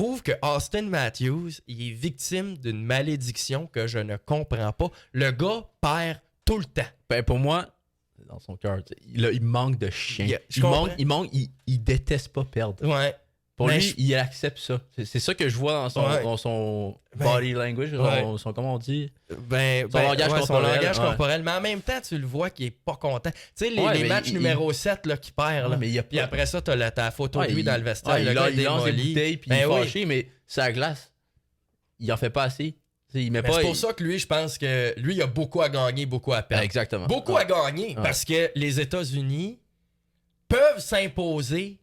trouve que Austin Matthews, il est victime d'une malédiction que je ne comprends pas. Le gars perd tout le temps. Ben, pour moi, dans son cœur, il manque de chien. Il déteste pas perdre. Ouais. Pour Mais lui, il accepte ça. C'est ça que je vois dans son body language, son comment on dit? Son langage ouais. corporel. Mais en même temps, tu le vois qu'il est pas content. Tu sais, les matchs numéro 7 là, qui perd, là, puis après ça, t'as ta photo de lui dans le vestiaire. Il lance des bouteilles, puis il est fâché, mais ça glace. Il en fait pas assez. C'est pour ça que lui, je pense que lui, il a beaucoup à gagner, beaucoup à perdre. Exactement. Beaucoup à gagner, parce que les États-Unis peuvent s'imposer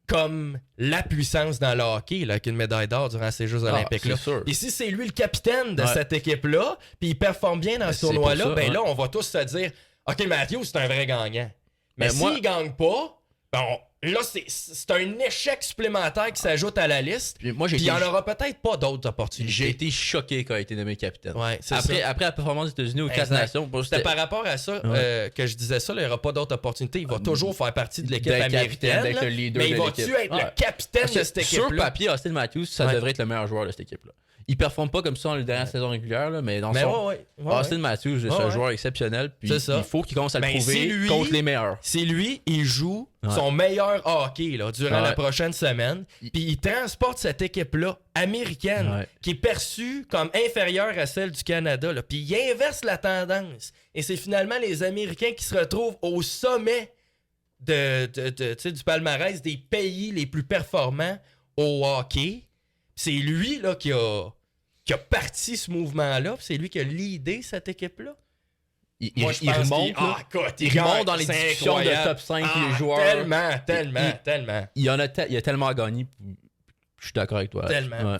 comme la puissance dans le hockey, là, avec une médaille d'or durant ces Jeux olympiques-là. Et si c'est lui le capitaine de cette équipe-là, puis il performe bien dans ce tournoi-là, là, on va tous se dire « OK, Matthew, c'est un vrai gagnant. » Mais s'il gagne pas, là, c'est un échec supplémentaire qui s'ajoute à la liste. Puis il n'y en aura peut-être pas d'autres opportunités. J'ai été choqué quand il a été nommé capitaine. Ouais, après la performance des États-Unis aux 4 nations. C'était par rapport à ça que je disais ça, il n'y aura pas d'autres opportunités. Il va toujours faire partie de l'équipe américaine. Avec le leader mais il va-tu être le capitaine de cette équipe-là? Sur papier, Austin Matthews, ça devrait être le meilleur joueur de cette équipe-là. Il performe pas comme ça dans les dernières saisons régulières, là, mais dans Austin Matthews, c'est un joueur exceptionnel. Puis il faut qu'il commence à le prouver contre les meilleurs. C'est lui, il joue son meilleur hockey là, durant la prochaine semaine. Puis il transporte cette équipe-là américaine qui est perçue comme inférieure à celle du Canada. Là. Puis il inverse la tendance. Et c'est finalement les Américains qui se retrouvent au sommet du palmarès des pays les plus performants au hockey. C'est lui là, qui a parti ce mouvement-là, c'est lui qui a leadé cette équipe-là. Il remonte dans les discussions de top 5 les joueurs. Tellement. Il a tellement à gagner. Je suis d'accord avec toi. Tellement. Ouais.